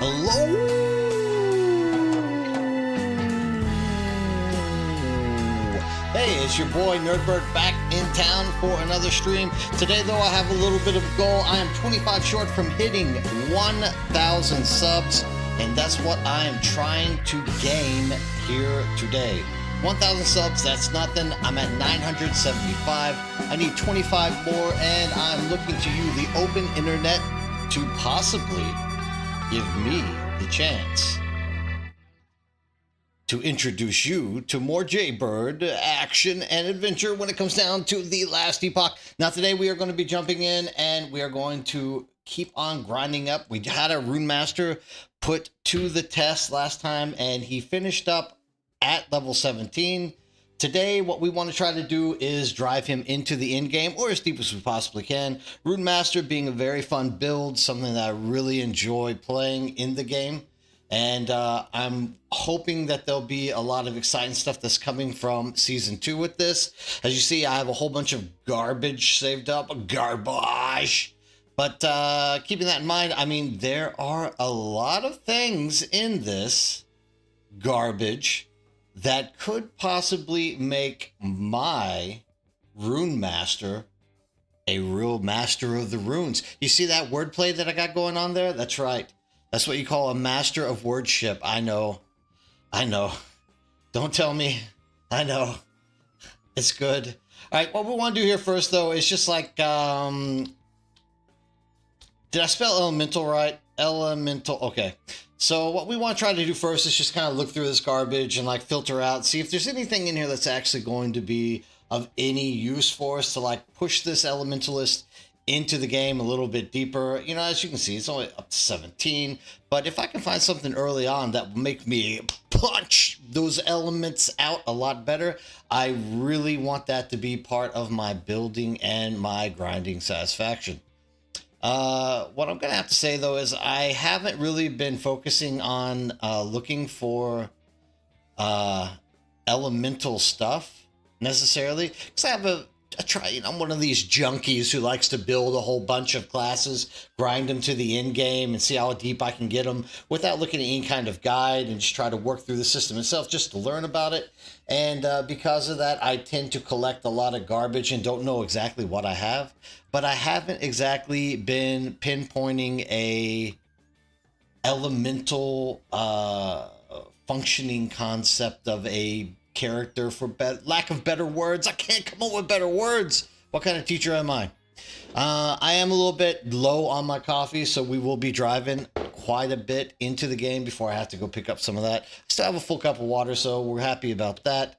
Hello! Hey, it's your boy Nerdbird back in town for another stream. Today, though, I have a little bit of a goal. I am 25 short from hitting 1,000 subs, and that's what I am trying to gain here today. 1,000 subs, that's nothing. I'm at 975. I need 25 more, and I'm looking to you, the open internet, to possibly give me the chance to introduce you to more Jaybird action and adventure when it comes down to the Last Epoch. Now today we are going to be jumping in and we are going to keep on grinding up. We had a Rune Master put to the test last time and he finished up at level 17. Today, what we want to try to do is drive him into the end game, or as deep as we possibly can. Rune Master being a very fun build, something that I really enjoy playing in the game. And I'm hoping that there'll be a lot of exciting stuff that's coming from Season 2 with this. As you see, I have a whole bunch of garbage saved up. Garbage! But keeping that in mind, I mean, there are a lot of things in this garbage that could possibly make my Rune Master a real master of the runes. You see that wordplay that I got going on there? That's right. That's what you call a master of wordship. I know. Don't tell me. I know. It's good. All right, what we want to do here first, though, is just like, did I spell elemental right? Elemental, okay. So what we want to try to do first is just kind of look through this garbage and like filter out, see if there's anything in here that's actually going to be of any use for us to like push this Elementalist into the game a little bit deeper. You know, as you can see, it's only up to 17, but if I can find something early on that will make me punch those elements out a lot better, I really want that to be part of my building and my grinding satisfaction. What I'm gonna have to say though is I haven't really been focusing on looking for elemental stuff necessarily, because I have I'm one of these junkies who likes to build a whole bunch of classes, grind them to the end game, and see how deep I can get them without looking at any kind of guide, and just try to work through the system itself just to learn about it. And because of that, I tend to collect a lot of garbage and don't know exactly what I have. But I haven't exactly been pinpointing a elemental functioning concept of a character, for lack of better words. I can't come up with better words. What kind of teacher am I? I am a little bit low on my coffee, so we will be driving quite a bit into the game before I have to go pick up some of that. Still have a full cup of water, so we're happy about that.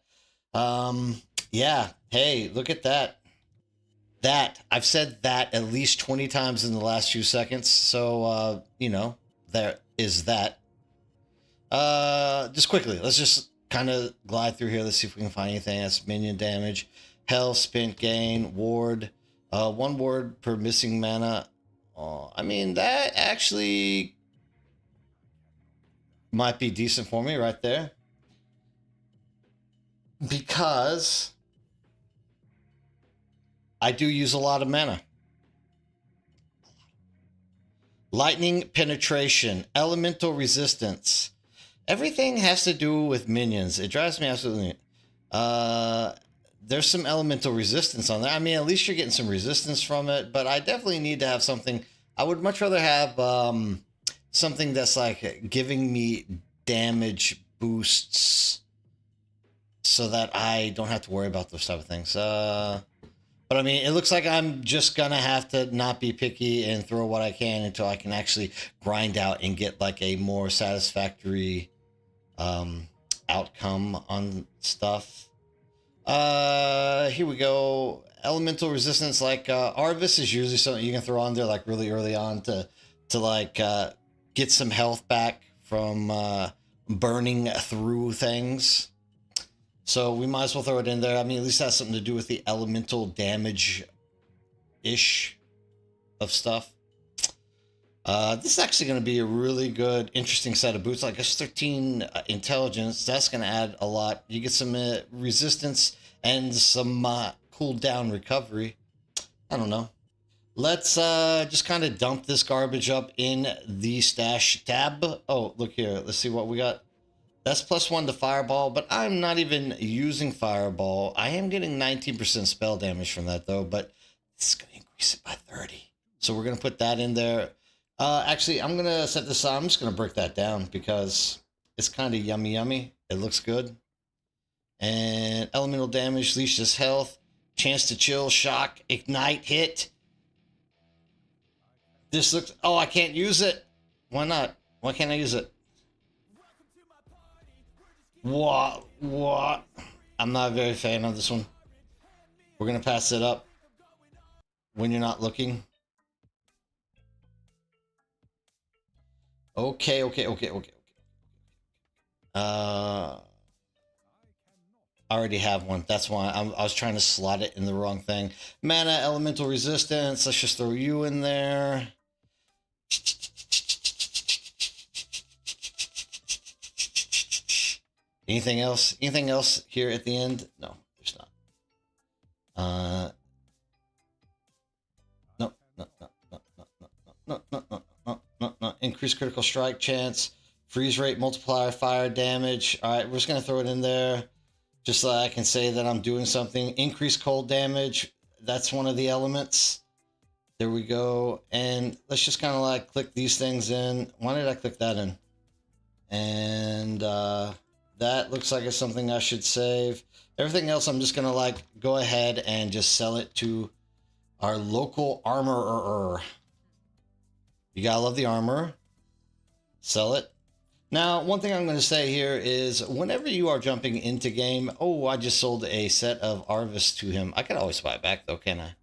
Yeah, hey, look at that. I've said that at least 20 times in the last few seconds, so you know, there is that. Just quickly, let's just kind of glide through here. Let's see if we can find anything. That's minion damage, health, spent gain, ward, 1 ward per missing mana. I mean, that actually might be decent for me right there, because I do use a lot of mana. Lightning penetration, elemental resistance. Everything has to do with minions. It drives me absolutely. There's some elemental resistance on there. I mean, at least you're getting some resistance from it, but I definitely need to have something. I would much rather have something that's like giving me damage boosts so that I don't have to worry about those type of things. But I mean, it looks like I'm just gonna have to not be picky and throw what I can until I can actually grind out and get like a more satisfactory outcome on stuff. Here we go. Elemental resistance, like Arvis is usually something you can throw on there like really early on to like get some health back from burning through things. So we might as well throw it in there. I mean, at least that's something to do with the elemental damage-ish of stuff. This is actually going to be a really good, interesting set of boots. Like a 13 intelligence, that's going to add a lot. You get some resistance and some cooldown recovery. I don't know. Let's just kind of dump this garbage up in the stash tab. Oh, look here. Let's see what we got. That's +1 to Fireball, but I'm not even using Fireball. I am getting 19% spell damage from that, though, but this is going to increase it by 30. So we're going to put that in there. Actually, I'm going to set this on. I'm just going to break that down because it's kind of yummy. It looks good. And elemental damage, leashes health, chance to chill, shock, ignite, hit. This looks... Oh, I can't use it. Why not? Why can't I use it? What? I'm not a very fan of this one. We're going to pass it up when you're not looking. Okay. I already have one. That's why I was trying to slot it in the wrong thing. Mana, elemental resistance. Let's just throw you in there. Anything else? Anything else here at the end? No, there's not. No. Increase critical strike chance, freeze rate, multiplier, fire damage. All right, we're just gonna throw it in there, just so I can say that I'm doing something. Increase cold damage. That's one of the elements. There we go. And let's just kind of like click these things in. Why did I click that in? And that looks like it's something I should save. Everything else, I'm just gonna like go ahead and just sell it to our local armorer. You gotta love the armor. Sell it. Now, one thing I'm going to say here is whenever you are jumping into game, oh, I just sold a set of Arvis to him. I could always buy it back though, can I?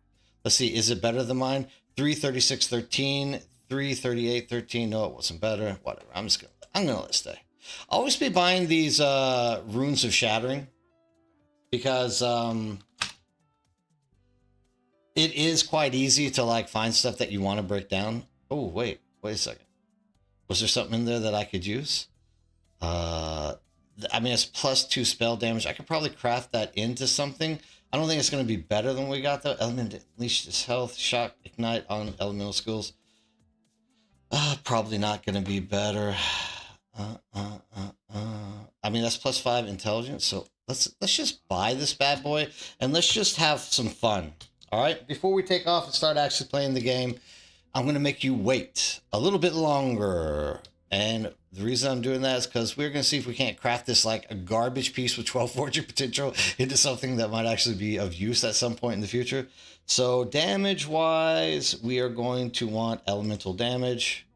Let's see, is it better than mine? 336.13, 338.13. No, it wasn't better. Whatever. I'm gonna let it stay. I'll always be buying these runes of shattering because it is quite easy to like find stuff that you want to break down. Oh, wait a second. Was there something in there that I could use? I mean, it's +2 spell damage. I could probably craft that into something. I don't think it's going to be better than what we got, though. Element leashes health, shock, ignite on elemental skills. Probably not going to be better. I mean, that's +5 intelligence. So let's just buy this bad boy and let's just have some fun. All right. Before we take off and start actually playing the game, I'm going to make you wait a little bit longer. And the reason I'm doing that is because we're going to see if we can't craft this like a garbage piece with 12 fortune potential into something that might actually be of use at some point in the future. So damage wise, we are going to want elemental damage.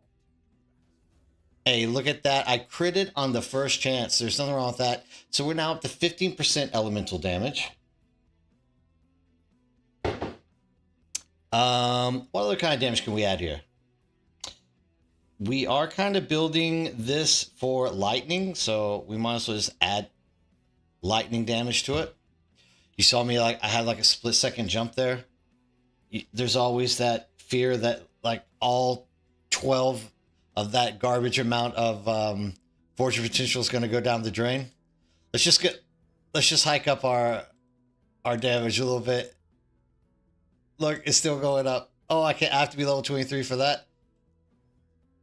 Hey, look at that. I critted on the first chance. There's nothing wrong with that. So we're now up to 15% elemental damage. What other kind of damage can we add here? We are kind of building this for lightning, so we might as well just add lightning damage to it. You saw me like I had like a split-second jump there. There's always that fear that like all 12 of that garbage amount of fortune potential is going to go down the drain. Let's just hike up our damage a little bit. Look, it's still going up. Oh, I have to be level 23 for that.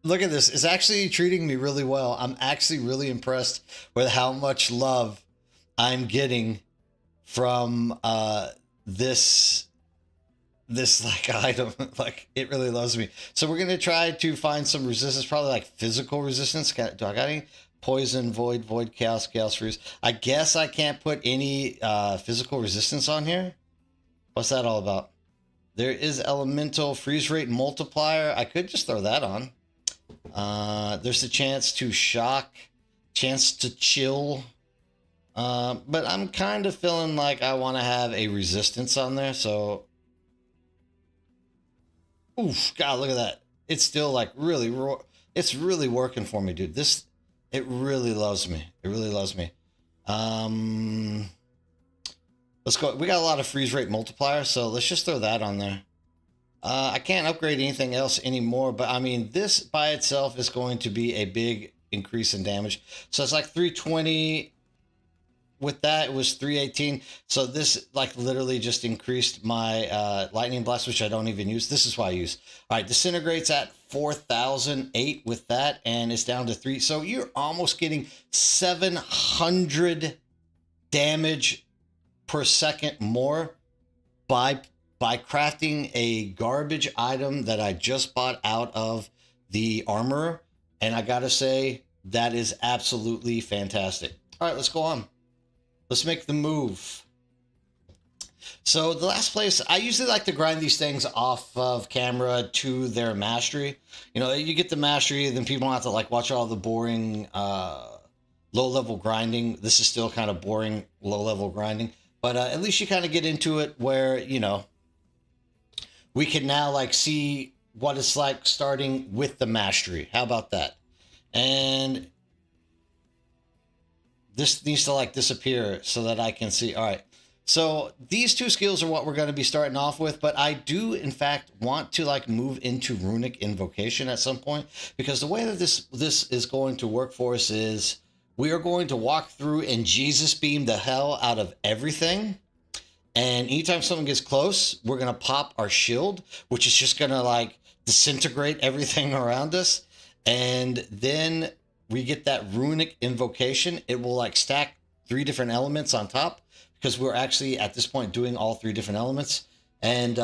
Look at this. It's actually treating me really well. I'm actually really impressed with how much love I'm getting from this like item. Like, it really loves me. So we're going to try to find some resistance, probably like physical resistance. Do I got any? Poison, void, chaos, freeze. I guess I can't put any physical resistance on here. What's that all about? There is elemental freeze rate multiplier. I could just throw that on. There's a chance to shock, chance to chill. But I'm kind of feeling like I want to have a resistance on there. So, oof, God, look at that. It's still like really, it's really working for me, dude. It really loves me. It really loves me. Let's go. We got a lot of freeze rate multiplier, so let's just throw that on there. I can't upgrade anything else anymore, but I mean, this by itself is going to be a big increase in damage. So it's like 320. with that, it was 318. So this like literally just increased my lightning blast, which I don't even use. This is why I use. All right, disintegrates at 4,008 with that, and it's down to 3. So you're almost getting 700 damage per second more by crafting a garbage item that I just bought out of the armor. And I gotta say, that is absolutely fantastic. All right, let's go on. Let's make the move. So the last place, I usually like to grind these things off of camera to their mastery. You know, you get the mastery, then people don't have to like watch all the boring low-level grinding. This is still kind of boring low-level grinding. But at least you kind of get into it where, you know, we can now like see what it's like starting with the mastery. How about that? And this needs to like disappear so that I can see. All right. So these two skills are what we're going to be starting off with, but I do in fact want to like move into runic invocation at some point, because the way that this is going to work for us is we are going to walk through and Jesus beam the hell out of everything. And anytime someone gets close, we're going to pop our shield, which is just going to like disintegrate everything around us. And then we get that runic invocation. It will like stack 3 different elements on top, because we're actually at this point doing all 3 different elements. And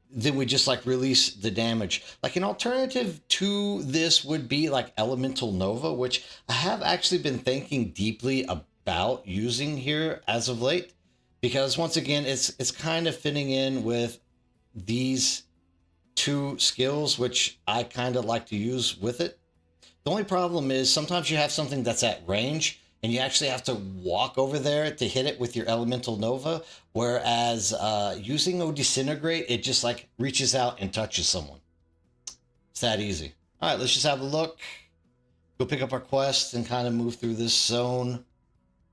then we just like release the damage. Like an alternative to this would be like Elemental Nova, which I have actually been thinking deeply about using here as of late. Because once again, it's kind of fitting in with these 2 skills, which I kind of like to use with it. The only problem is sometimes you have something that's at range and you actually have to walk over there to hit it with your Elemental Nova. Whereas using O Disintegrate, it just like reaches out and touches someone. It's that easy. All right, let's just have a look. Go pick up our quest and kind of move through this zone.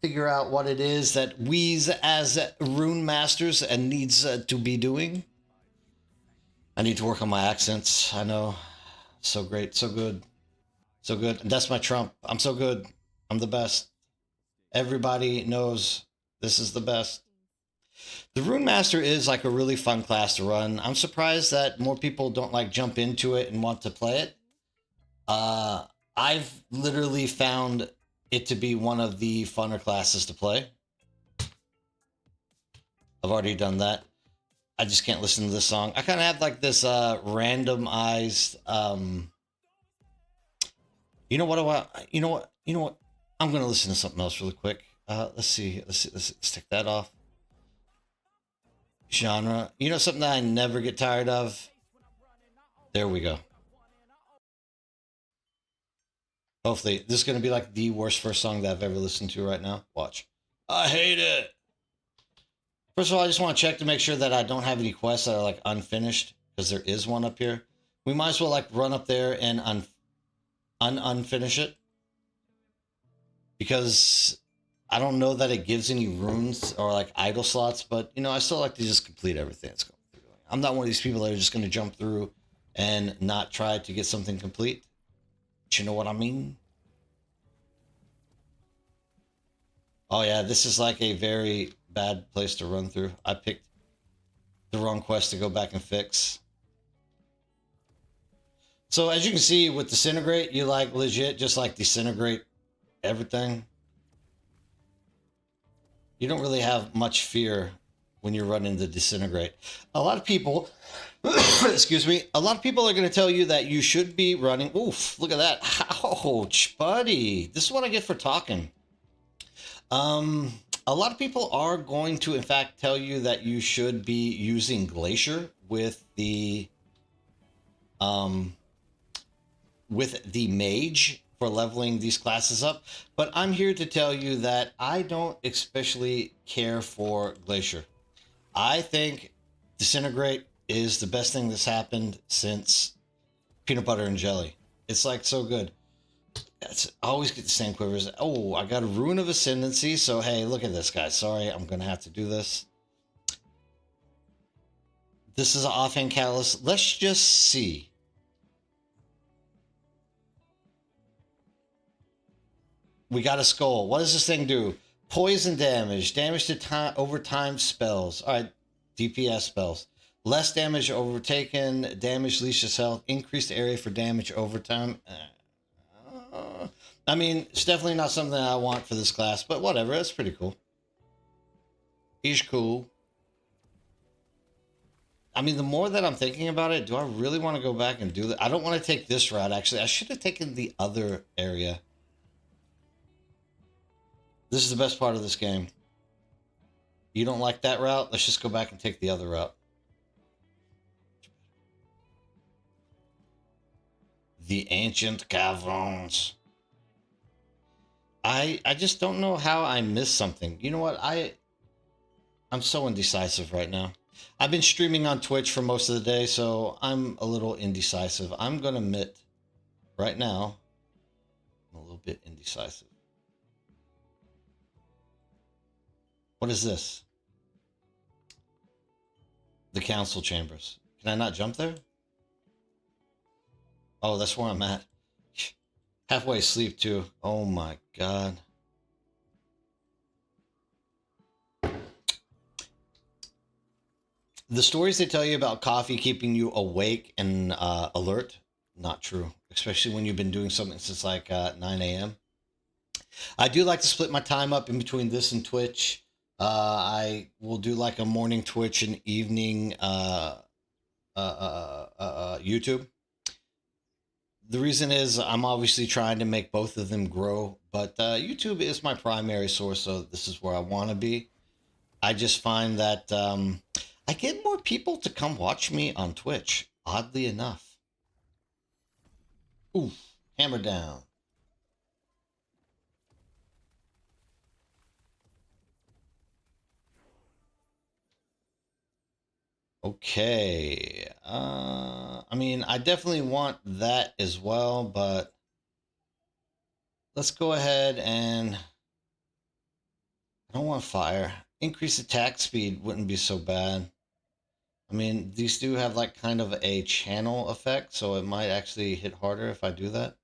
Figure out what it is that we as rune masters and needs to be doing. I need to work on my accents. I know. So great. So good. So good. And that's my trump. I'm so good. I'm the best. Everybody knows this is the best. The Rune Master is like a really fun class to run. I'm surprised that more people don't like jump into it and want to play it. I've literally found it to be one of the funner classes to play. I've already done that. I just can't listen to this song. I kind of have like this randomized you know what I'm gonna listen to something else really quick. Let's take that off. Genre, you know, something that I never get tired of. There we go. Hopefully this is gonna be like the worst first song that I've ever listened to right now. Watch. I hate it. First of all, I just want to check to make sure that I don't have any quests that are like unfinished, because there is one up here. We might as well like run up there and unfinish it, because I don't know that it gives any runes or like idle slots, but you know, I still like to just complete everything that's going through. I'm not one of these people that are just going to jump through and not try to get something complete. But you know what I mean? Oh yeah, this is like a very bad place to run through. I picked the wrong quest to go back and fix. So as you can see with Disintegrate, you like legit just like disintegrate everything. You don't really have much fear when you're running the Disintegrate. A lot of people, excuse me, a lot of people are going to tell you that you should be running. Oof, look at that. Ouch, buddy. This is what I get for talking. A lot of people are going to, in fact, tell you that you should be using Glacier with the mage for leveling these classes up. But I'm here to tell you that I don't especially care for Glacier. I think Disintegrate is the best thing that's happened since Peanut Butter and Jelly. It's like so good. I always get the same quivers. Oh, I got a Rune of Ascendancy. So, hey, look at this, guys. Sorry, I'm going to have to do this. This is an offhand catalyst. Let's just see. We got a skull. What does this thing do? Poison damage. Damage to time over time spells. All right. DPS spells. Less damage overtaken. Damage leashes health. Increased area for damage over time. I mean, it's definitely not something I want for this class, but whatever. That's pretty cool. He's cool. I mean, the more that I'm thinking about it, do I really want to go back and do that? I don't want to take this route, actually. I should have taken the other area. This is the best part of this game. You don't like that route? Let's just go back and take the other route. The Ancient Caverns. I just don't know how I missed something. You know what? I'm so indecisive right now. I've been streaming on Twitch for most of the day, so I'm a little indecisive. I'm going to admit right now, I'm a little bit indecisive. What is this? The council chambers. Can I not jump there? Oh, that's where I'm at. Halfway asleep, too. Oh, my God. The stories they tell you about coffee keeping you awake and alert, not true. Especially when you've been doing something since like 9 a.m. I do like to split my time up in between this and Twitch. I will do like a morning Twitch and evening YouTube. The reason is I'm obviously trying to make both of them grow, but YouTube is my primary source, so this is where I want to be. I just find that I get more people to come watch me on Twitch, oddly enough. Oof, hammer down. Okay. I mean, I definitely want that as well, but let's go ahead and I don't want fire. Increase attack speed wouldn't be so bad. I mean, these do have like kind of a channel effect, so it might actually hit harder if I do that.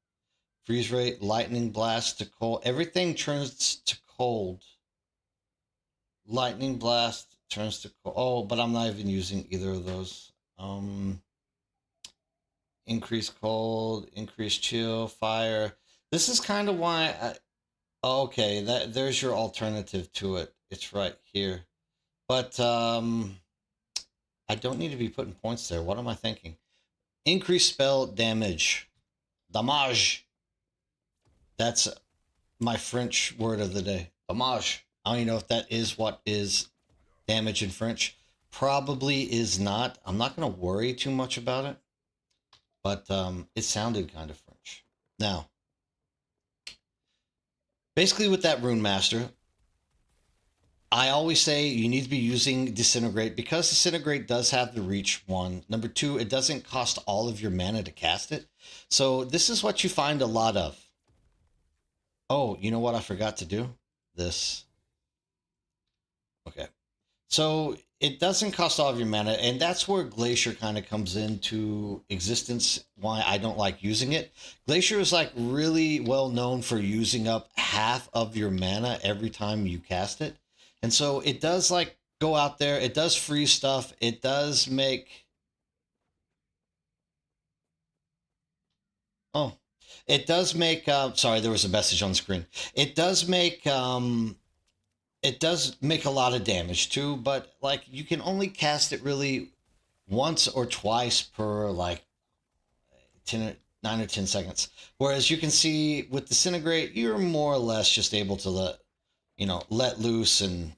Freeze rate, lightning blast to cold. Everything turns to cold. Lightning blast turns to cold. Oh, but I'm not even using either of those. Increase cold, increase chill, fire. This is kind of why okay, there's your alternative to it. It's right here. But I don't need to be putting points there. What am I thinking? Increase spell damage. Damage. That's my French word of the day. Damage. I don't even know if that is what is damage in French. Probably is not. I'm not going to worry too much about it. But it sounded kind of French. Now, basically with that Rune Master, I always say you need to be using Disintegrate because Disintegrate does have the reach, one. Number two, it doesn't cost all of your mana to cast it. So this is what you find a lot of. Oh, you know what I forgot to do? This. Okay. So it doesn't cost all of your mana, and that's where Glacier kind of comes into existence, why I don't like using it. Glacier is like really well known for using up half of your mana every time you cast it. And so it does like go out there, it does freeze stuff, it does make... Oh, it does make... sorry, there was a message on the screen. It does make... it does make a lot of damage too, but like you can only cast it really once or twice per like 9 or 10 seconds. Whereas you can see with Disintegrate, you're more or less just able to let loose and,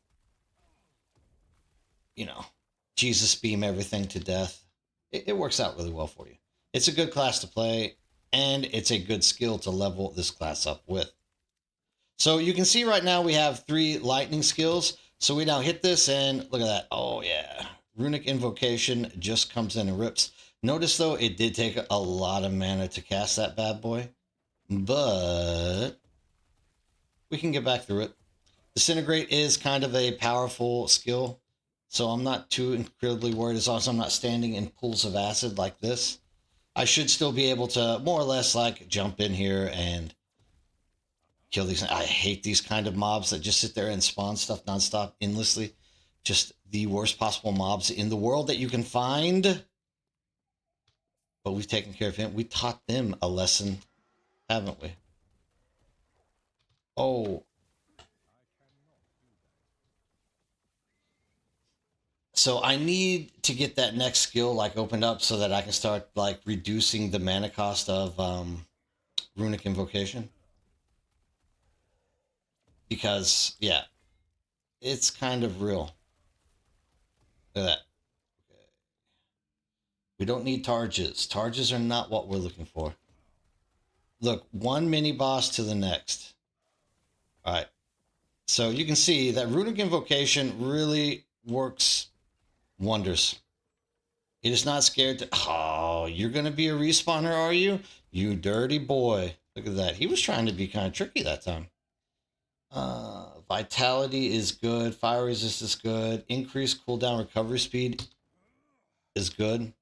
Jesus beam everything to death. It works out really well for you. It's a good class to play, and it's a good skill to level this class up with. So you can see right now we have 3 lightning skills. So we now hit this and look at that. Oh yeah. Runic Invocation just comes in and rips. Notice though, it did take a lot of mana to cast that bad boy, but we can get back through it. Disintegrate is kind of a powerful skill, so I'm not too incredibly worried as long as I'm not standing in pools of acid like this. I should still be able to more or less like jump in here and Kill these. I hate these kind of mobs that just sit there and spawn stuff nonstop, endlessly. Just the worst possible mobs in the world that you can find. But we've taken care of him. We taught them a lesson, haven't we? Oh. So I need to get that next skill like opened up so that I can start like reducing the mana cost of runic invocation. Because yeah, it's kind of real. Look at that. We don't need targes. Targes are not what we're looking for. Look, one mini boss to the next. All right. So you can see that runic invocation really works wonders. It is not scared to. Oh, you're going to be a respawner, are you? You dirty boy. Look at that. He was trying to be kind of tricky that time. Vitality is good. Fire resist is good. Increased cooldown recovery speed is good.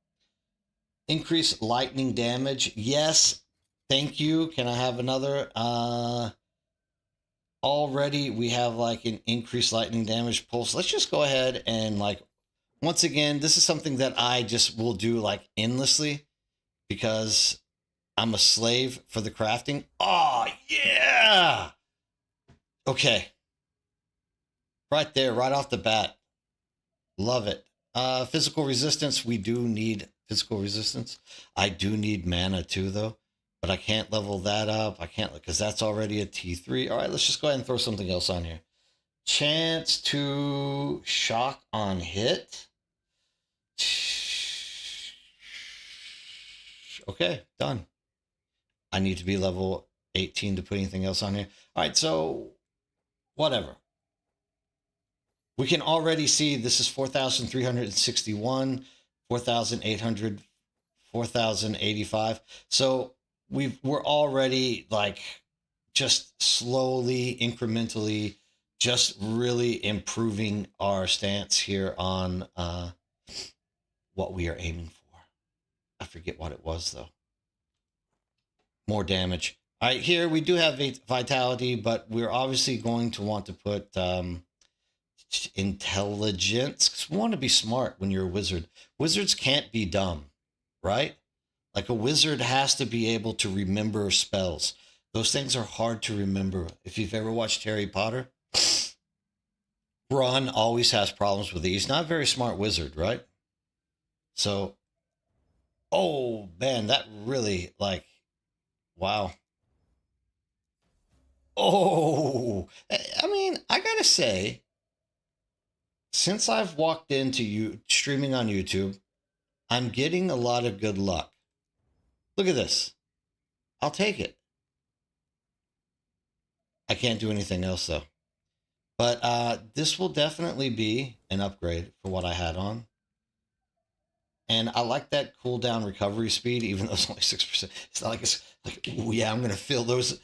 Increase lightning damage. Yes. Thank you. Can I have another? Already we have like an increased lightning damage pulse. Let's just go ahead and like, once again, this is something that I just will do like endlessly because I'm a slave for the crafting. Oh, yeah. Okay. Right there, right off the bat. Love it. Physical resistance. We do need physical resistance. I do need mana too, though. But I can't level that up. I can't, because that's already a T3. All right, let's just go ahead and throw something else on here. Chance to shock on hit. Okay, done. I need to be level 18 to put anything else on here. All right, so whatever. We can already see this is 4,361, 4,800, 4,085. So we're already like just slowly, incrementally, just really improving our stance here on what we are aiming for. I forget what it was though. More damage. All right, here we do have vitality, but we're obviously going to want to put intelligence, because we want to be smart when you're a wizard. Wizards can't be dumb, right? Like a wizard has to be able to remember spells. Those things are hard to remember. If you've ever watched Harry Potter, Ron always has problems with it. He's not a very smart wizard, right? So, oh man, that really like, wow. Oh, I mean, I gotta say, since I've walked into you streaming on YouTube, I'm getting a lot of good luck. Look at this. I'll take it. I can't do anything else though. But this will definitely be an upgrade for what I had on. And I like that cooldown recovery speed, even though it's only 6%. It's not like it's like, oh yeah, I'm gonna feel those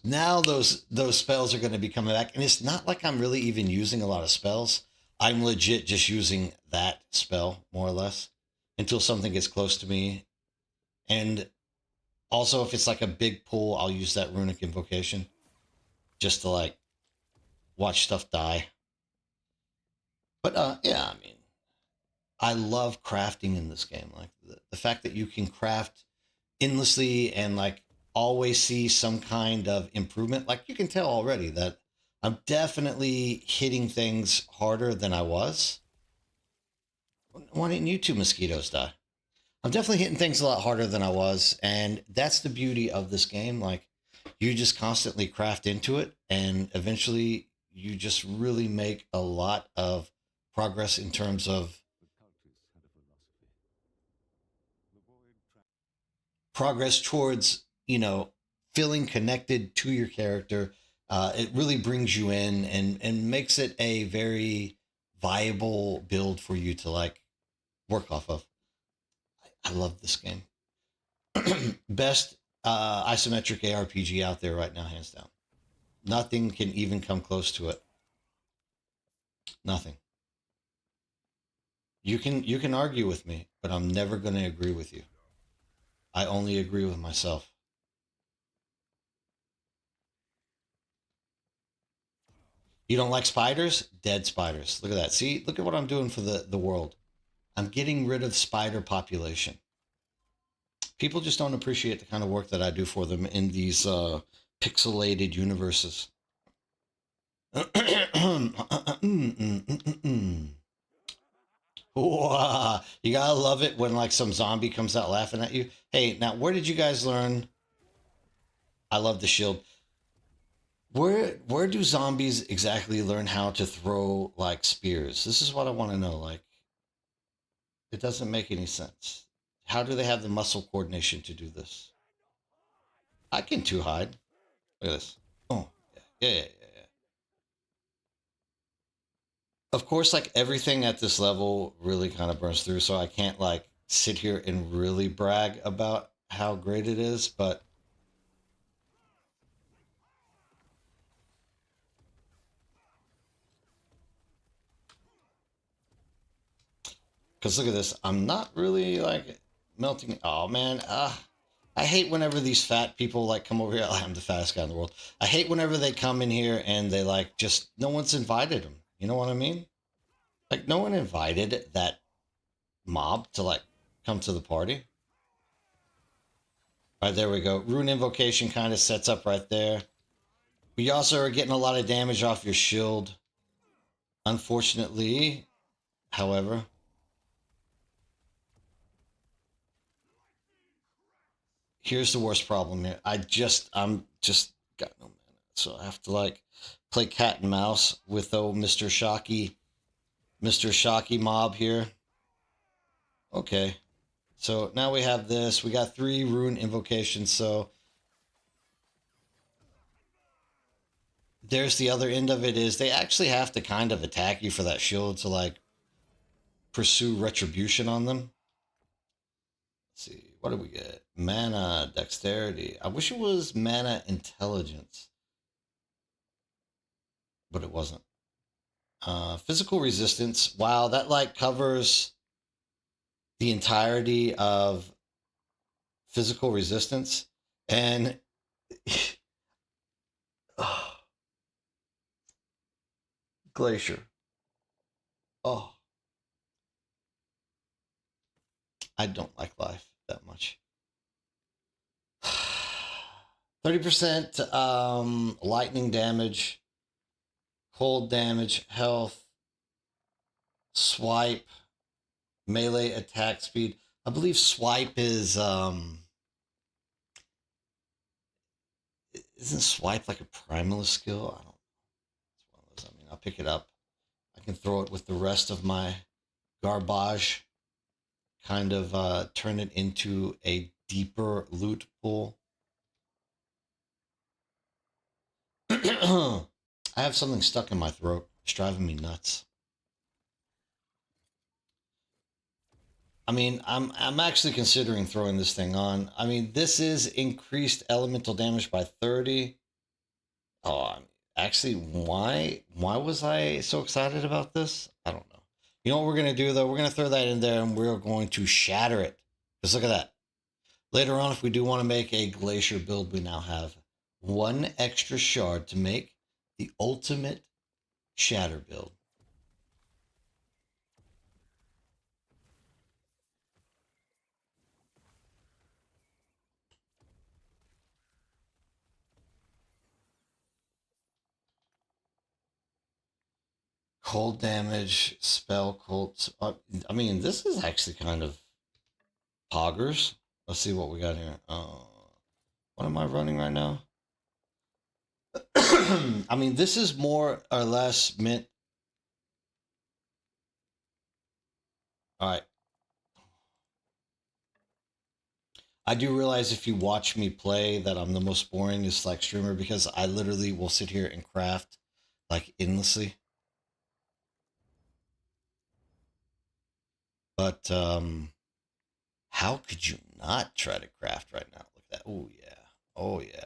now those spells are gonna be coming back. And it's not like I'm really even using a lot of spells. I'm legit just using that spell, more or less, until something gets close to me. And also if it's like a big pull, I'll use that runic invocation just to like watch stuff die. But yeah, I mean, I love crafting in this game. Like the fact that you can craft endlessly and like always see some kind of improvement. Like you can tell already that I'm definitely hitting things harder than I was. Why didn't you two mosquitoes die? I'm definitely hitting things a lot harder than I was. And that's the beauty of this game. Like you just constantly craft into it and eventually you just really make a lot of progress in terms of progress towards, you know, feeling connected to your character. It really brings you in and makes it a very viable build for you to like work off of. I love this game. Best isometric ARPG out there right now, hands down. Nothing can even come close to it. Nothing. You can argue with me, but I'm never going to agree with you. I only agree with myself. You don't like spiders? Dead spiders. Look at that. See, look at what I'm doing for the world. I'm getting rid of spider population. People just don't appreciate the kind of work that I do for them in these pixelated universes. Wow. You gotta love it when like some zombie comes out laughing at you. Hey, now where did you guys learn? I love the shield. Where do zombies exactly learn how to throw like spears? This is what I want to know. Like, it doesn't make any sense. How do they have the muscle coordination to do this? I can two hide. Look at this. Oh, yeah. Of course, like everything at this level really kind of burns through, so I can't like sit here and really brag about how great it is, but because look at this, I'm not really like melting. Oh man, I hate whenever these fat people like come over here. I'm the fattest guy in the world. I hate whenever they come in here and they like just no one's invited them. You know what I mean? Like no one invited that mob to like come to the party. All right, there we go. Rune invocation kind of sets up right there. But you also are getting a lot of damage off your shield. Unfortunately, however, here's the worst problem here. I'm just got no mana. So I have to like play cat and mouse with old Mr. Shocky mob here. Okay. So now we have this. We got 3 rune invocations. So there's the other end of it is they actually have to kind of attack you for that shield to like pursue retribution on them. Let's see. What do we get? Mana, dexterity. I wish it was mana intelligence, but it wasn't. Physical resistance. Wow, that like covers the entirety of physical resistance. And oh, Glacier. Oh, I don't like life that much. 30% lightning damage, cold damage, health, swipe, melee attack speed. I believe swipe is isn't swipe like a primalist skill? I don't. It's one of those. I mean, I'll pick it up. I can throw it with the rest of my garbage. Kind of turn it into a deeper loot pool. I have something stuck in my throat. It's driving me nuts. I mean, I'm actually considering throwing this thing on. I mean, this is increased elemental damage by 30. Oh, actually, why was I so excited about this? I don't know. You know what we're gonna do though? We're gonna throw that in there and we're going to shatter it. Just look at that. Later on, if we do want to make a glacier build, we now have 1 extra shard to make the ultimate shatter build. Cold damage, spell, cold. I mean, this is actually kind of poggers. Let's see what we got here. What am I running right now? I mean, this is more or less meant. All right. I do realize if you watch me play that I'm the most boring like streamer because I literally will sit here and craft like endlessly. But how could you not try to craft right now? Look at that. Oh yeah. Oh yeah.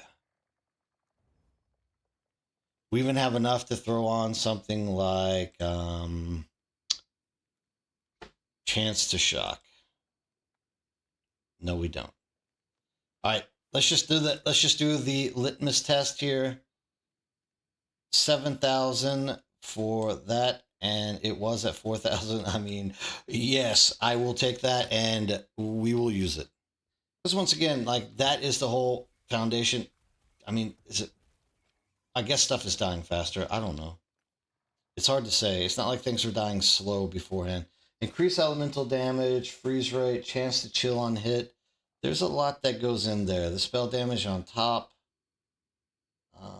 We even have enough to throw on something like chance to shock. No, we don't. All right, let's just do that. Let's just do the litmus test here. 7,000 for that, and it was at 4,000. I mean, yes, I will take that, and we will use it. Because once again, like that is the whole foundation. I mean, is it? I guess stuff is dying faster. I don't know. It's hard to say. It's not like things are dying slow beforehand. Increase elemental damage, freeze rate, chance to chill on hit. There's a lot that goes in there. The spell damage on top. I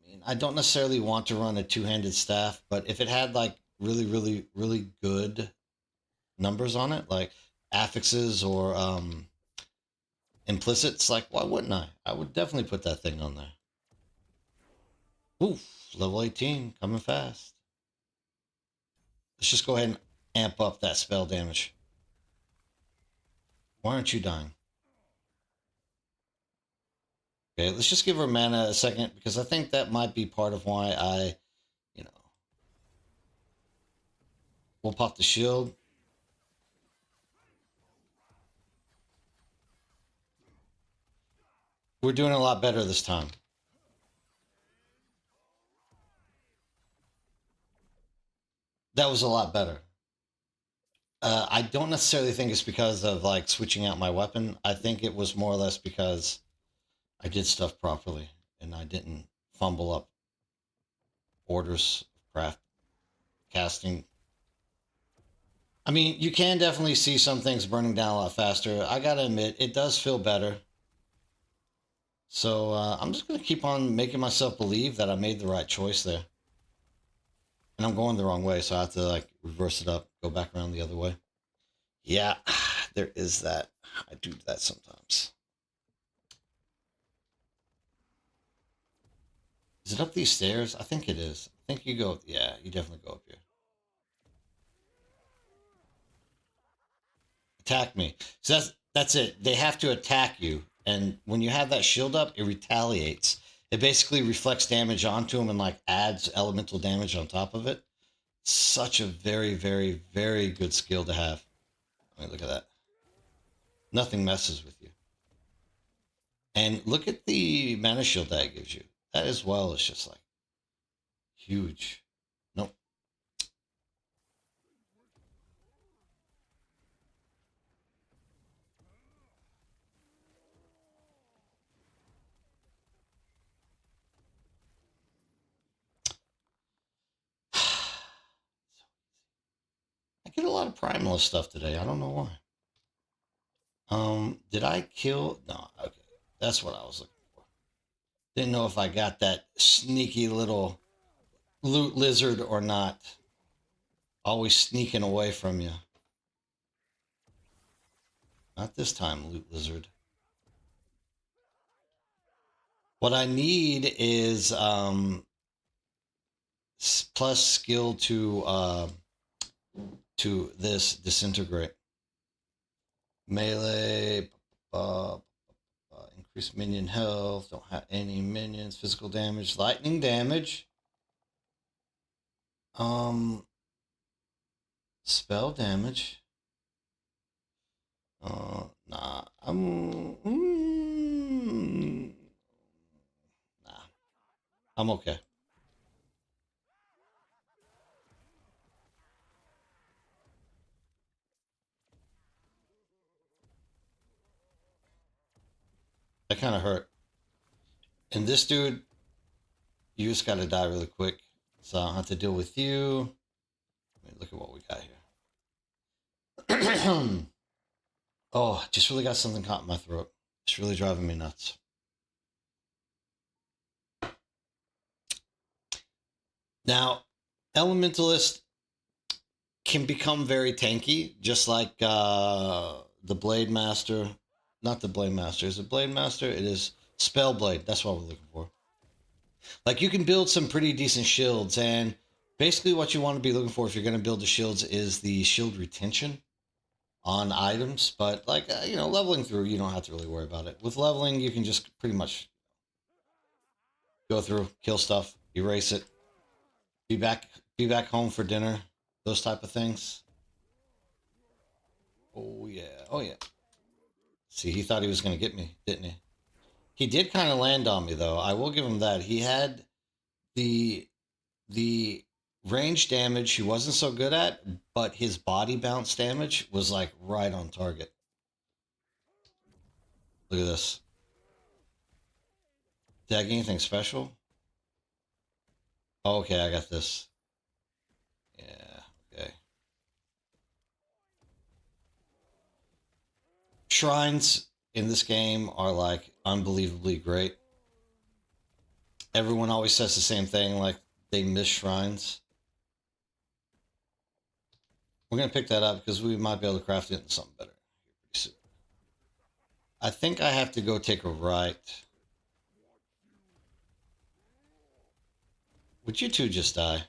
mean, I don't necessarily want to run a two-handed staff, but if it had like really, really, really good numbers on it, like affixes or implicits, like why wouldn't I? I would definitely put that thing on there. Oof, level 18, coming fast. Let's just go ahead and amp up that spell damage. Why aren't you dying? Okay, let's just give her mana a second because I think that might be part of why I, you know, we'll pop the shield. We're doing a lot better this time. That was a lot better. I don't necessarily think it's because of like switching out my weapon. I think it was more or less because I did stuff properly and I didn't fumble up orders, craft, casting. I mean, you can definitely see some things burning down a lot faster. I gotta admit, it does feel better. So I'm just gonna keep on making myself believe that I made the right choice there. And I'm going the wrong way, so I have to like reverse it up, go back around the other way. Yeah, there is that. I do that sometimes. Is it up these stairs? I think it is. I think you go. Yeah, you definitely go up here. Attack me. So that's it. They have to attack you, and when you have that shield up, it retaliates. It basically reflects damage onto them and like adds elemental damage on top of it. Such a very, very, very good skill to have. I mean, look at that. Nothing messes with you. And look at the mana shield that it gives you. That as well is just like huge. Nope. I get a lot of primalist stuff today. I don't know why. Did I kill? No, okay. That's what I was looking for. Didn't know if I got that sneaky little loot lizard or not. Always sneaking away from you. Not this time, loot lizard. What I need is plus skill to this disintegrate. Melee, increase minion health, don't have any minions, physical damage, lightning damage. Spell damage. Nah, nah, I'm okay. That kind of hurt. And this dude, you just got to die really quick. So I don't have to deal with you. I mean, look at what we got here. Oh, just really got something caught in my throat. It's really driving me nuts. Now, Elementalist can become very tanky, just like the Blade Master. Not the Blade Master. Is it Blade Master? It is Spell Blade. That's what we're looking for. Like you can build some pretty decent shields, and basically what you want to be looking for if you're going to build the shields is the shield retention on items. But like leveling through, you don't have to really worry about it. With leveling, you can just pretty much go through, kill stuff, erase it, be back home for dinner, those type of things. Oh yeah, oh yeah. See, he thought he was going to get me, didn't he? He did kind of land on me though. I will give him that. He had the the range damage he wasn't so good at, but his body bounce damage was like right on target. Look at this. Did I get anything special? Oh, okay, I got this. Yeah, okay. Shrines in this game are like unbelievably great. Everyone always says the same thing, like they miss shrines. We're gonna pick that up because we might be able to craft it into something better pretty soon. I think I have to go take a right. Would you two just die?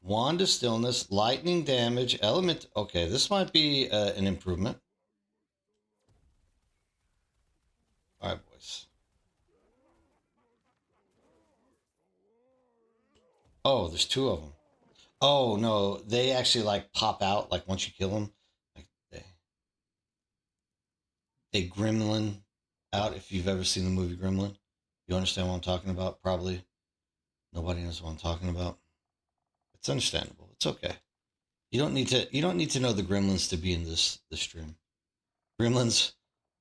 Wand of Stillness, lightning damage, element. Okay, this might be an improvement. All right, boys. Oh, there's two of them. Oh no, they actually like pop out like once you kill them. Like they gremlin out. If you've ever seen the movie Gremlin, you understand what I'm talking about. Probably nobody knows what I'm talking about. It's understandable. It's okay. You don't need to. You don't need to know the gremlins to be in this stream. Gremlins,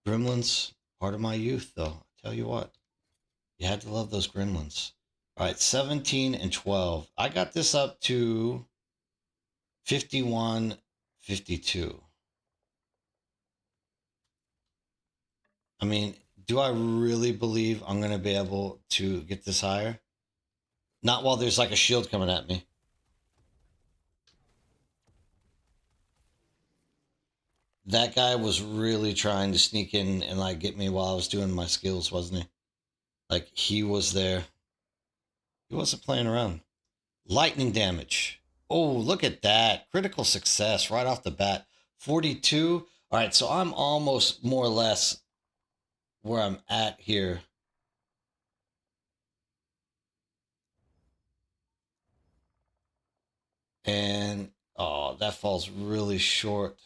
gremlins, part of my youth, though. I tell you what, you had to love those gremlins. All right, 17 and 12. I got this up to 51, 52. I mean, do I really believe I'm going to be able to get this higher? Not while there's like a shield coming at me. That guy was really trying to sneak in and like get me while I was doing my skills, wasn't he? Like he was there. He wasn't playing around. Lightning damage. Oh, look at that. Critical success right off the bat. 42. All right, so I'm almost more or less where I'm at here. And oh, that falls really short.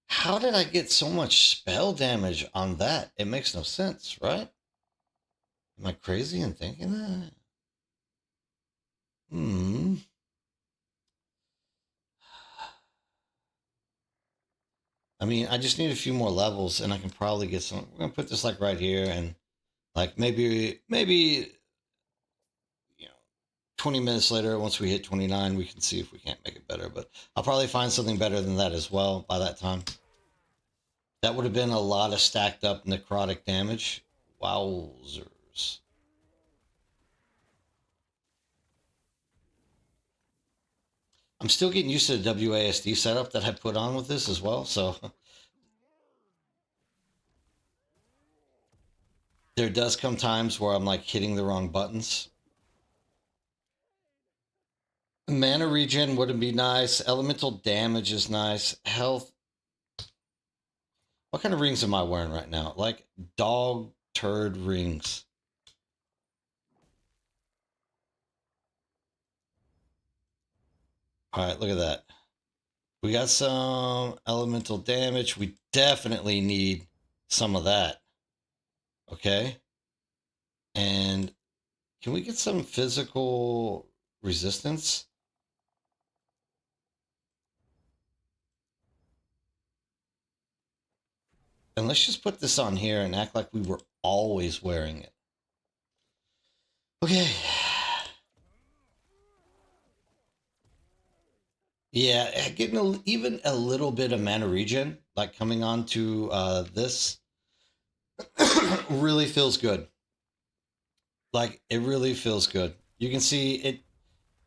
How did I get so much spell damage on that? It makes no sense, right? Am I crazy in thinking that? Hmm. I mean, I just need a few more levels and I can probably get some. We're going to put this like right here and like maybe, you know, 20 minutes later, once we hit 29, we can see if we can't make it better. But I'll probably find something better than that as well by that time. That would have been a lot of stacked up necrotic damage. Wowzers. I'm still getting used to the WASD setup that I put on with this as well. So there does come times where I'm like hitting the wrong buttons. Mana regen would be nice. Elemental damage is nice. Health. What kind of rings am I wearing right now? Like dog turd rings. All right, look at that. We got some elemental damage. We definitely need some of that. Okay. And can we get some physical resistance? And let's just put this on here and act like we were always wearing it. Okay. Yeah, getting even a little bit of mana regen, like coming on to this, really feels good. Like it really feels good. You can see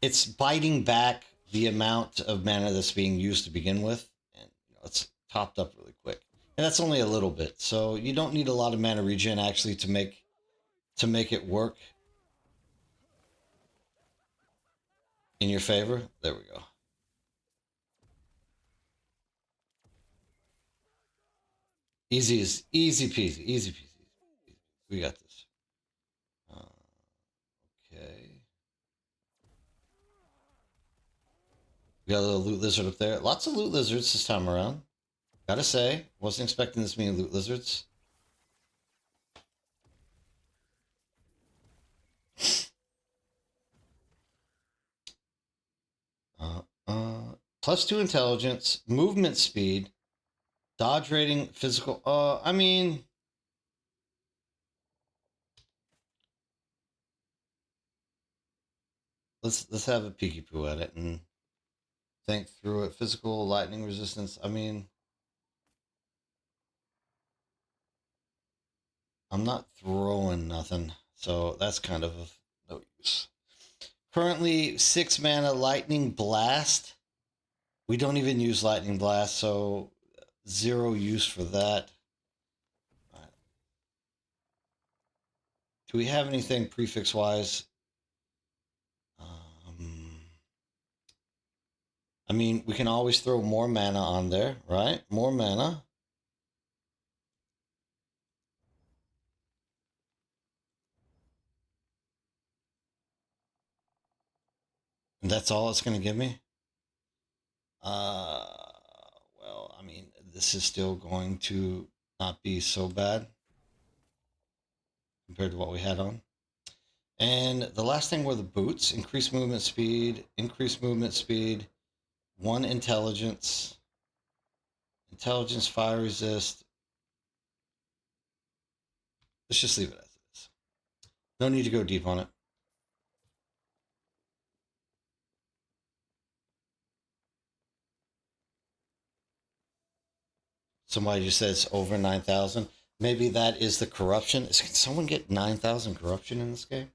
it's biting back the amount of mana that's being used to begin with, and it's topped up really quick. And that's only a little bit, so you don't need a lot of mana regen actually to make it work in your favor. There we go. Easy peasy, easy peasy. We got this. Uh, okay. We got a little loot lizard up there. Lots of loot lizards this time around. Gotta say, wasn't expecting this many loot lizards. +2 intelligence, movement speed, dodge rating, physical. I mean, let's have a peeky poo at it and think through it. Physical, lightning resistance. I mean, I'm not throwing nothing, so that's kind of no use. Currently, 6 mana lightning blast. We don't even use lightning blast, so 0 use for that. Right. Do we have anything prefix wise? I mean, we can always throw more mana on there, right? More mana. And that's all it's going to give me? Well, I mean, this is still going to not be so bad compared to what we had on. And the last thing were the boots. Increase movement speed, 1 intelligence, fire resist. Let's just leave it as it is. No need to go deep on it. Somebody just says over 9,000. Maybe that is the corruption. Can someone get 9,000 corruption in this game?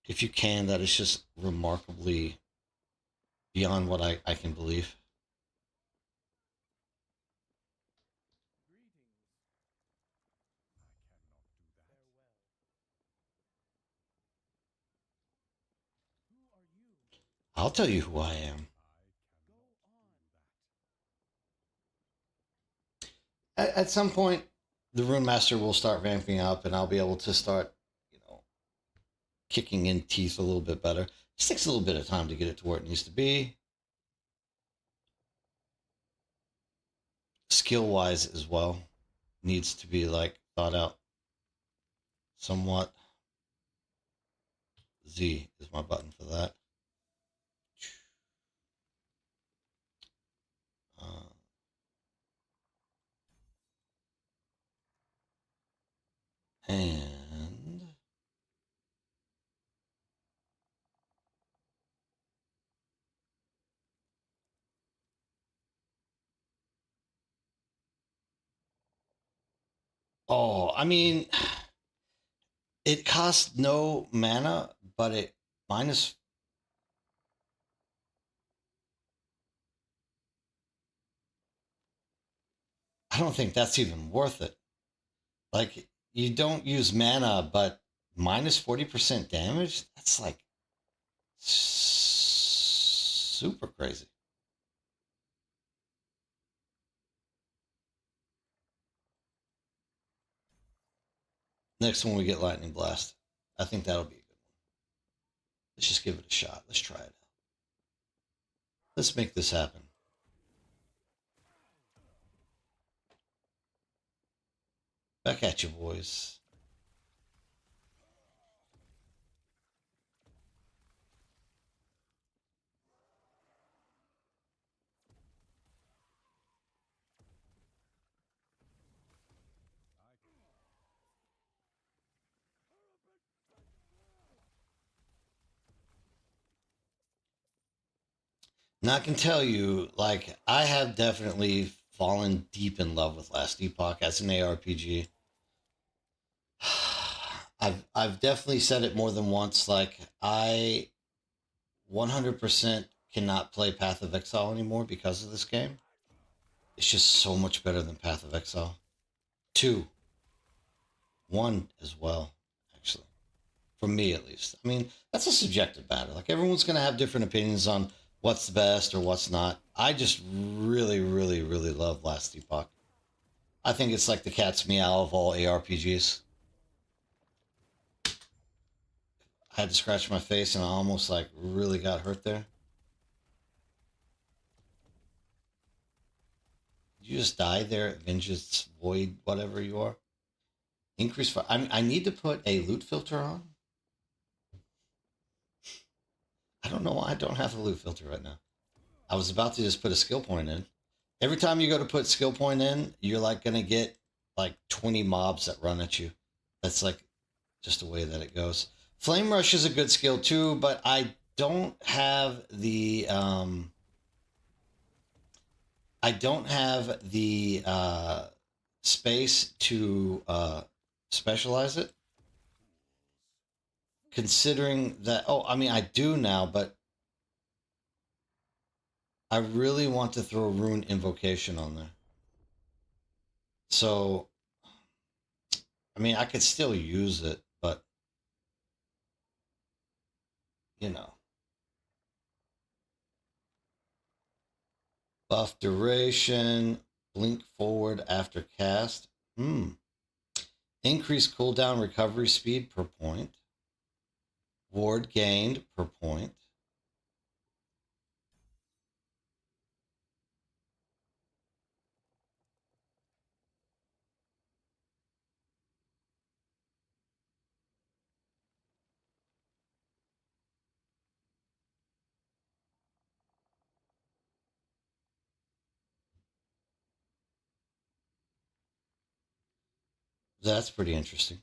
If you can, that is just remarkably beyond what I can believe. I'll tell you who I am. At some point, the Rune Master will start ramping up, and I'll be able to start, kicking in teeth a little bit better. It just takes a little bit of time to get it to where it needs to be. Skill wise as well, needs to be like thought out somewhat. Z is my button for that. Uh, and oh, I mean, it costs no mana, but it minus. I don't think that's even worth it. Like, you don't use mana, but minus 40% damage? That's like super crazy. Next one we get Lightning Blast. I think that'll be a good one. Let's just give it a shot. Let's try it out. Let's make this happen. Back at you, boys. Now I can tell you, like, I have definitely fallen deep in love with Last Epoch as an ARPG. I've definitely said it more than once. Like, I 100% cannot play Path of Exile anymore because of this game. It's just so much better than Path of Exile. 2, 1 as well, actually. For me, at least. I mean, that's a subjective matter. Like, everyone's going to have different opinions on what's the best or what's not. I just really, really, really love Last Epoch. I think it's like the cat's meow of all ARPGs. I had to scratch my face and I almost like really got hurt there. Did you just die there at Vengeance Void, whatever you are? Increase for. I need to put a loot filter on. I don't know why I don't have a loot filter right now. I was about to just put a skill point in. Every time you go to put skill point in, you're like gonna get like 20 mobs that run at you. That's like just the way that it goes. Flame Rush is a good skill too, but I don't have the space to specialize it. Considering that, oh, I mean, I do now, but I really want to throw Rune Invocation on there. So, I mean, I could still use it, but you know, buff duration, blink forward after cast. Increase cooldown recovery speed per point. Ward gained per point. That's pretty interesting.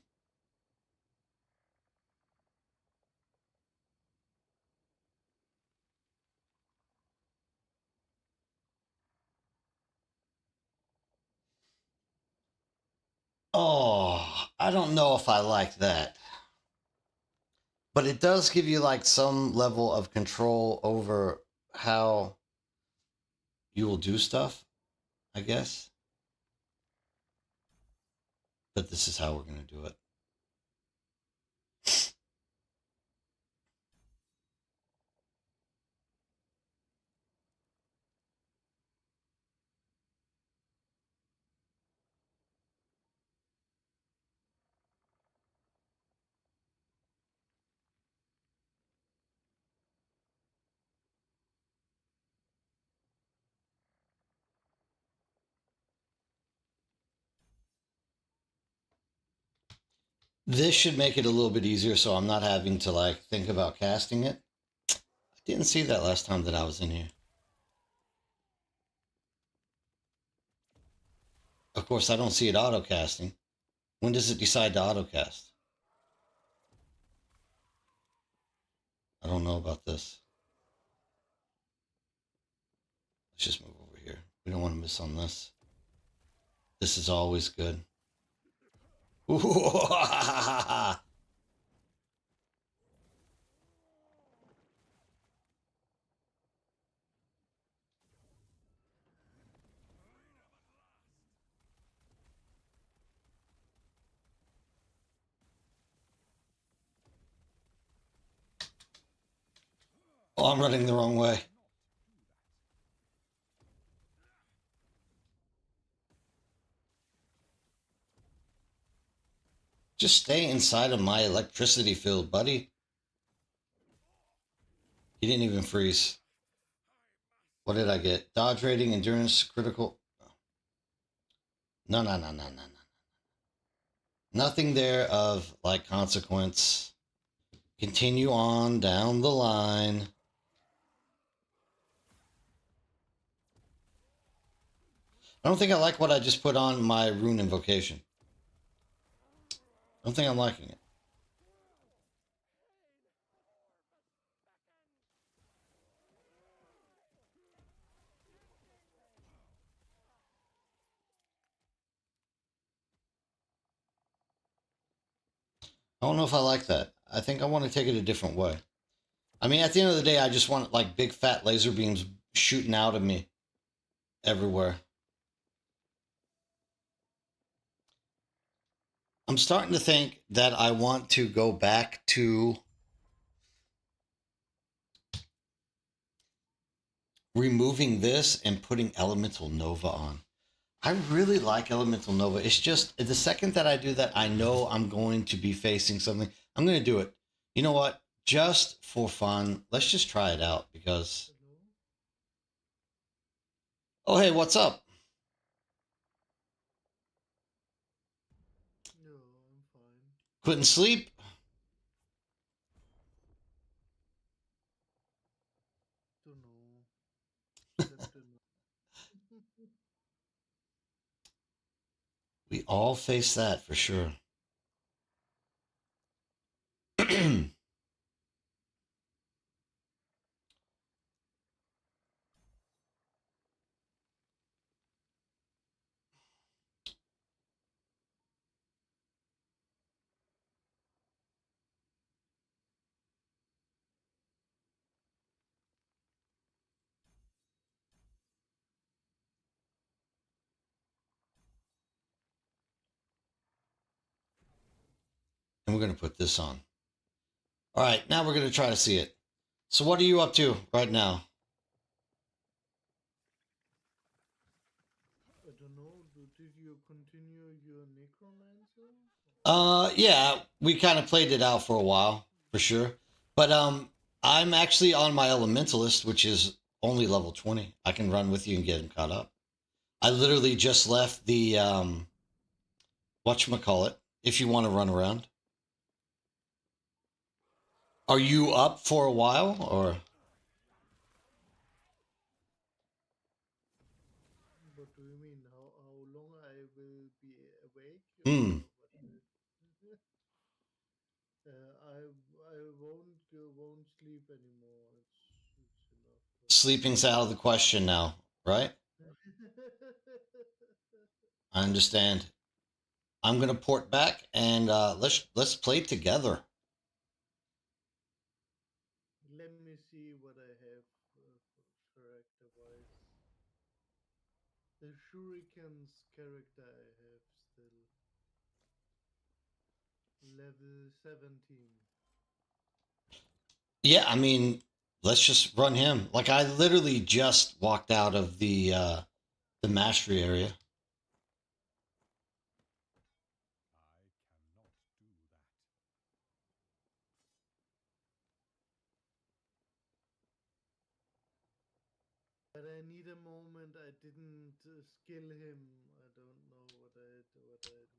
Oh, I don't know if I like that. But it does give you like some level of control over how you will do stuff, I guess. But this is how we're going to do it. This should make it a little bit easier so I'm not having to like think about casting it. I didn't see that last time that I was in here. Of course, I don't see it auto casting. When does it decide to auto cast? I don't know about this. Let's just move over here. We don't want to miss on this. This is always good. Oh, I'm running the wrong way. Just stay inside of my electricity field, buddy. He didn't even freeze. What did I get? Dodge rating, endurance, critical. No, no, no, no, no, no. Nothing there of like consequence. Continue on down the line. I don't think I like what I just put on my rune invocation. I don't think I'm liking it. I don't know if I like that. I think I want to take it a different way. I mean, at the end of the day, I just want like big fat laser beams shooting out of me everywhere. I'm starting to think that I want to go back to removing this and putting Elemental Nova on. I really like Elemental Nova. It's just the second that I do that, I know I'm going to be facing something. I'm going to do it. You know what? Just for fun, let's just try it out because. Oh, hey, what's up? No, I'm fine. Couldn't sleep? Don't know. We all face that for sure. And we're going to put this on. All right, now we're going to try to see it. So, what are you up to right now? I don't know. Did you continue your necromancer? Yeah, we kind of played it out for a while, for sure. But I'm actually on my Elementalist, which is only level 20. I can run with you and get him caught up. I literally just left the whatchamacallit, if you want to run around. Are you up for a while or What do you mean? How long I will be awake hmm, or what? I won't sleep anymore. It's enough for me. sleeping's out of the question now, right? I understand. I'm gonna port back and let's play together. Let me see what I have character wise. The Shuriken's character I have still level 17. Yeah, I mean, let's just run him. Like I literally just walked out of the mastery area. But I need a moment. I didn't skill him. I don't know what I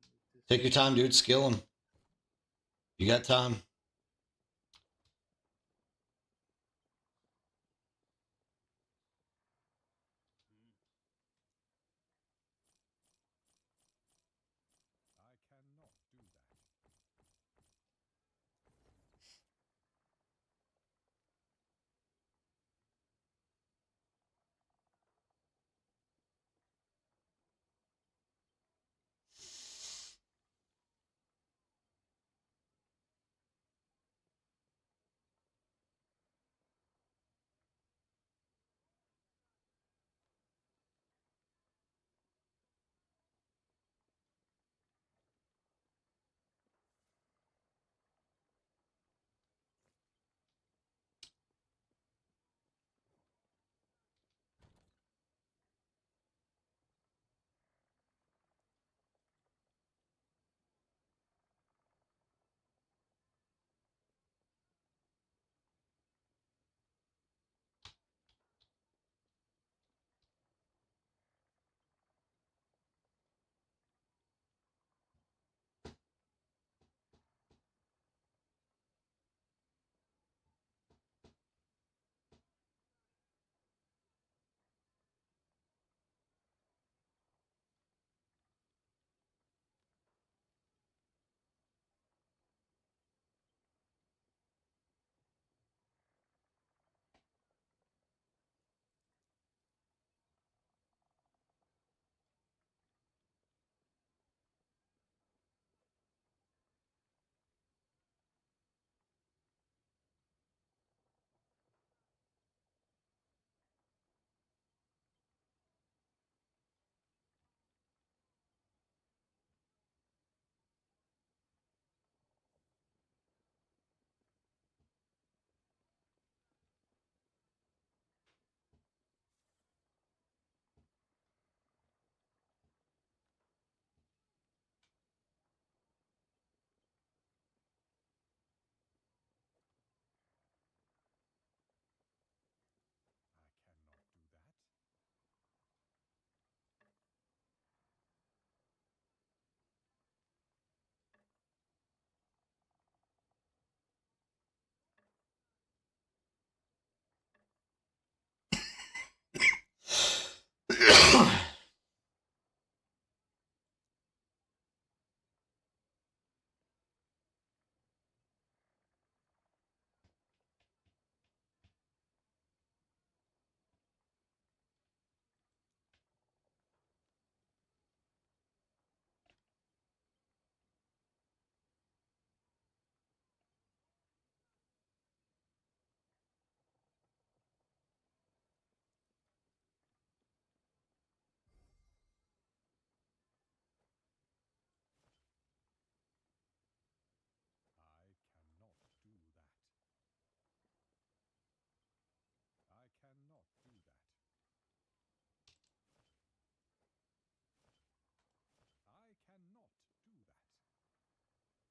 need to Take your skill time, him. dude. Skill him. You got time.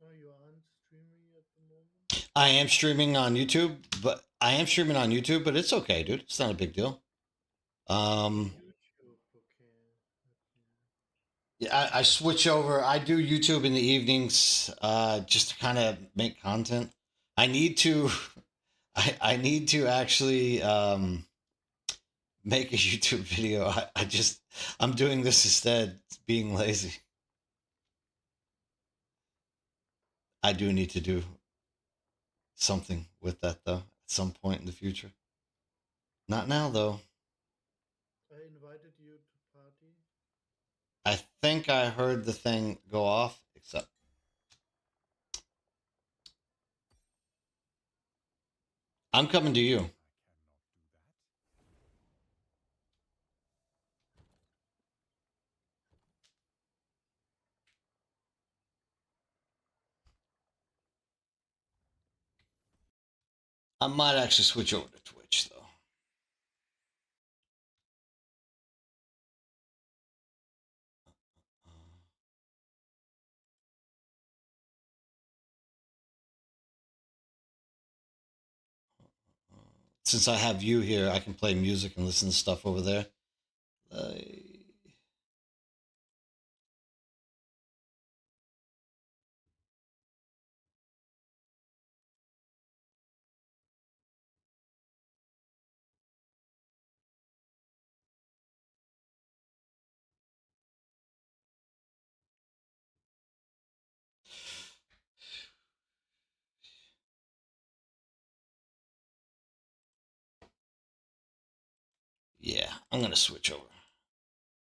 Oh, you aren't streaming at the moment? I am streaming on YouTube, but it's okay, dude. It's not a big deal. Um, YouTube, okay. Okay. yeah, I switch over. I do YouTube in the evenings, just to kind of make content. I need to, I need to actually make a YouTube video. I'm doing this instead, being lazy. I do need to do something with that though, at some point in the future. Not now though. I invited you to party. I think I heard the thing go off, except I'm coming to you. I might actually switch over to Twitch though. Since I have you here, I can play music and listen to stuff over there. Uh, yeah, I'm gonna switch over.